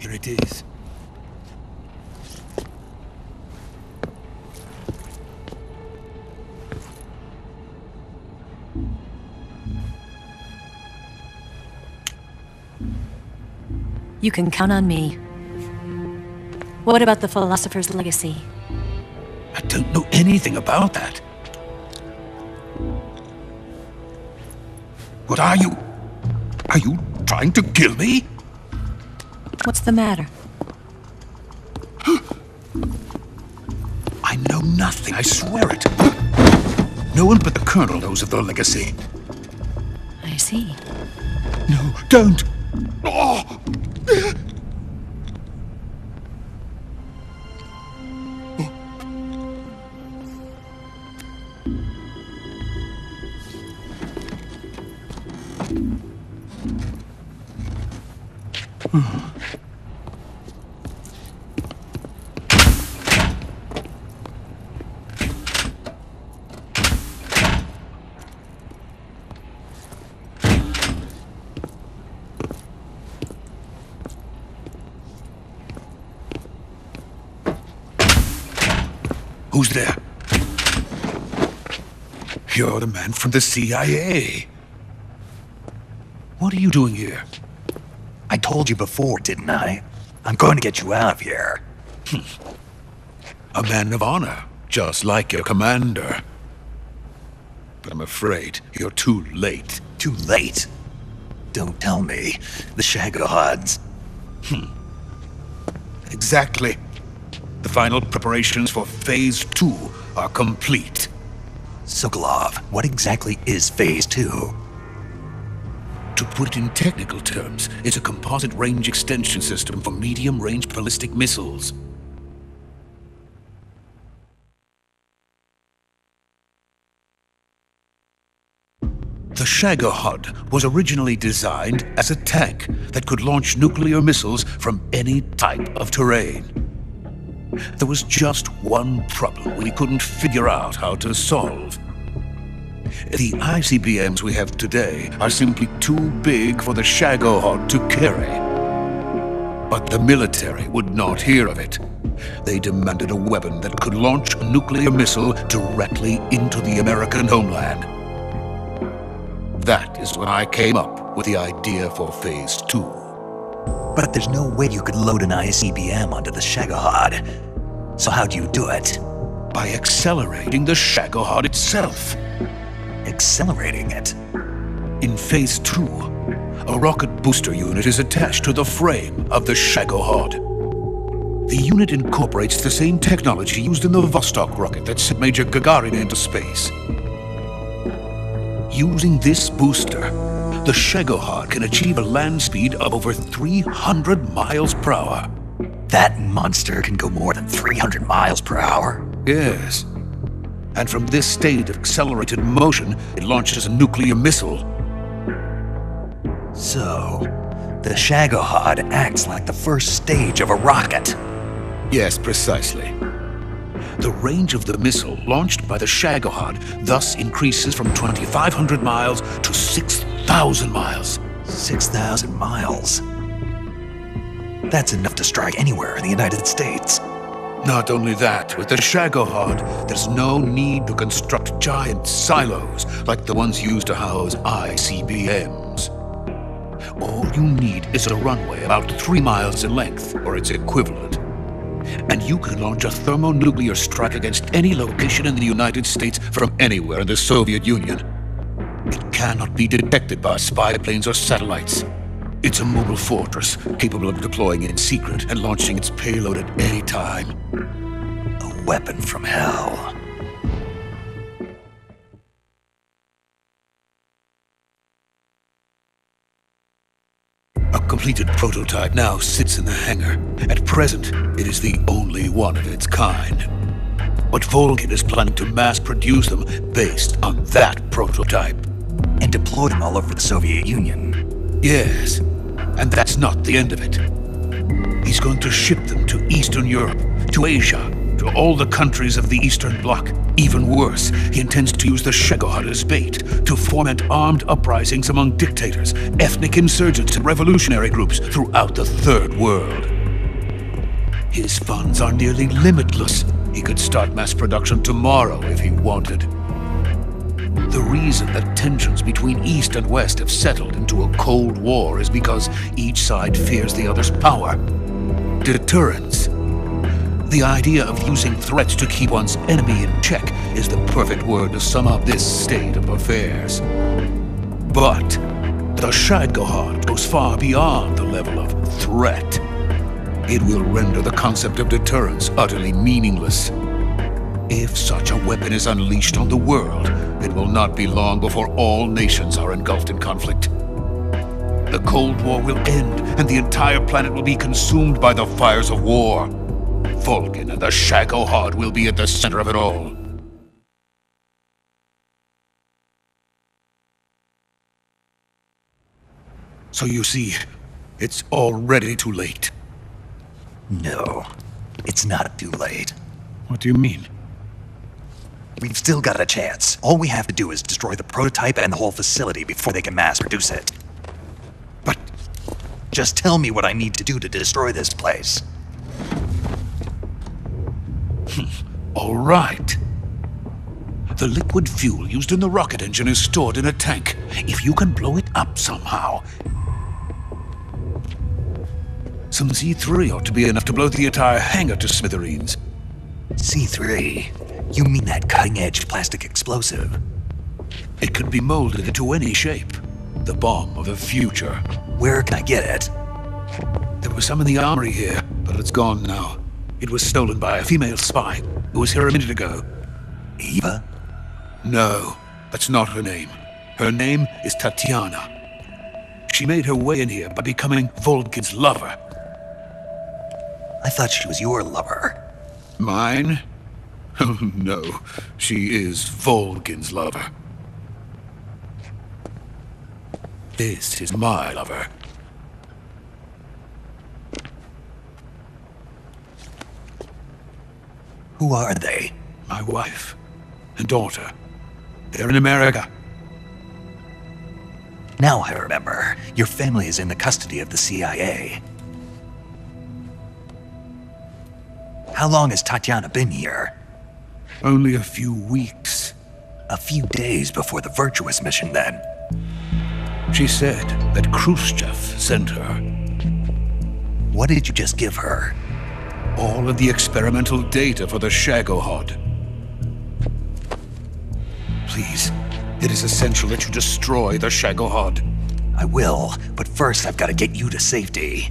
Here it is. You can count on me. What about the philosopher's legacy? I don't know anything about that. What are you? Are you trying to kill me? What's the matter? I know nothing, I swear it. No one but the Colonel knows of the legacy. I see. No, don't! Oh! Who's there? You're the man from the CIA. What are you doing here? I told you before, didn't I? I'm going to get you out of here. A man of honor, just like your commander. But I'm afraid you're too late. Too late? Don't tell me. The Shagohods. Exactly. The final preparations for Phase 2 are complete. Sokolov, what exactly is Phase 2? To put it in technical terms, it's a composite range extension system for medium-range ballistic missiles. The Shagohod was originally designed as a tank that could launch nuclear missiles from any type of terrain. There was just one problem we couldn't figure out how to solve. The ICBMs we have today are simply too big for the Shagohod to carry. But the military would not hear of it. They demanded a weapon that could launch a nuclear missile directly into the American homeland. That is when I came up with the idea for Phase 2. But there's no way you could load an ICBM onto the Shagohod. So how do you do it? By accelerating the Shagohod itself. Accelerating it? In Phase 2, a rocket booster unit is attached to the frame of the Shagohod. The unit incorporates the same technology used in the Vostok rocket that sent Major Gagarin into space. Using this booster, the Shagohod can achieve a land speed of over 300 miles per hour. That monster can go more than 300 miles per hour? Yes. And from this state of accelerated motion, it launches a nuclear missile. So, the Shagohod acts like the first stage of a rocket. Yes, precisely. The range of the missile launched by the Shagohod thus increases from 2,500 miles to 6,000 miles. 6,000 miles? That's enough to strike anywhere in the United States. Not only that, with the Shagohod, there's no need to construct giant silos like the ones used to house ICBMs. All you need is a runway about 3 miles in length, or its equivalent. And you can launch a thermonuclear strike against any location in the United States from anywhere in the Soviet Union. It cannot be detected by spy planes or satellites. It's a mobile fortress, capable of deploying in secret and launching its payload at any time. A weapon from hell. A completed prototype now sits in the hangar. At present, it is the only one of its kind. But Volgin is planning to mass produce them based on that prototype. And deploy them all over the Soviet Union. Yes, and that's not the end of it. He's going to ship them to Eastern Europe, to Asia, to all the countries of the Eastern Bloc. Even worse, he intends to use the Shagohod as bait to foment armed uprisings among dictators, ethnic insurgents, and revolutionary groups throughout the Third World. His funds are nearly limitless. He could start mass production tomorrow if he wanted. The reason that tensions between East and West have settled into a Cold War is because each side fears the other's power. Deterrence. The idea of using threats to keep one's enemy in check is the perfect word to sum up this state of affairs. But the Shagohod goes far beyond the level of threat. It will render the concept of deterrence utterly meaningless. If such a weapon is unleashed on the world, it will not be long before all nations are engulfed in conflict. The Cold War will end, and the entire planet will be consumed by the fires of war. Vulcan and the Shagohod will be at the center of it all. So you see, it's already too late. No, it's not too late. What do you mean? We've still got a chance. All we have to do is destroy the prototype and the whole facility before they can mass produce it. But just tell me what I need to do to destroy this place. all right. The liquid fuel used in the rocket engine is stored in a tank. If you can blow it up somehow, some C3 ought to be enough to blow the entire hangar to smithereens. C3? You mean that cutting-edge plastic explosive? It could be molded into any shape. The bomb of the future. Where can I get it? There was some in the armory here, but it's gone now. It was stolen by a female spy who was here a minute ago. Eva? No, that's not her name. Her name is Tatiana. She made her way in here by becoming Volgin's lover. I thought she was your lover. Mine? Oh no, she is Volgin's lover. This is my lover. Who are they? My wife and daughter. They're in America. Now I remember. Your family is in the custody of the CIA. How long has Tatiana been here? Only a few weeks. A few days before the Virtuous mission, then. She said that Khrushchev sent her. What did you just give her? All of the experimental data for the Shagohod. Please, it is essential that you destroy the Shagohod. I will, but first I've got to get you to safety.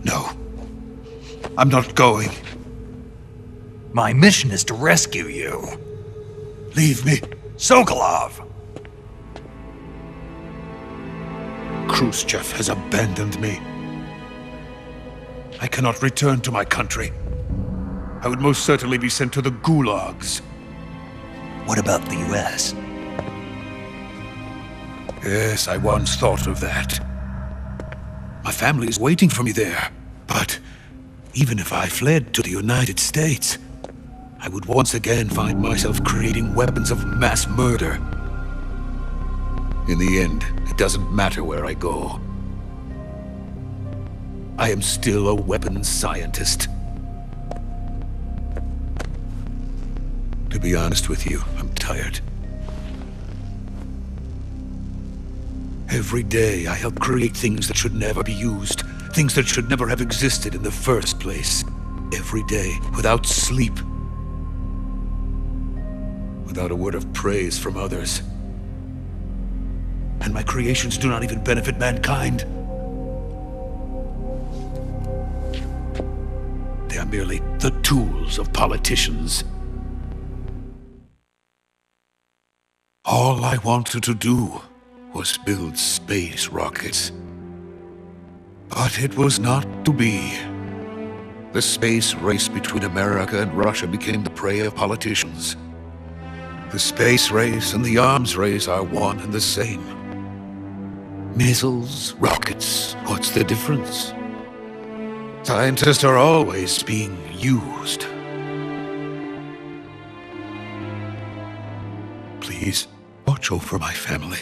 No, I'm not going. My mission is to rescue you. Leave me. Sokolov! Khrushchev has abandoned me. I cannot return to my country. I would most certainly be sent to the gulags. What about the US? Yes, I once thought of that. My family is waiting for me there. But even if I fled to the United States, I would once again find myself creating weapons of mass murder. In the end, it doesn't matter where I go. I am still a weapons scientist. To be honest with you, I'm tired. Every day I help create things that should never be used, things that should never have existed in the first place. Every day, without sleep. Without a word of praise from others. And my creations do not even benefit mankind. They are merely the tools of politicians. All I wanted to do was build space rockets. But it was not to be. The space race between America and Russia became the prey of politicians. The space race and the arms race are one and the same. Missiles, rockets, what's the difference? Scientists are always being used. Please, watch over my family.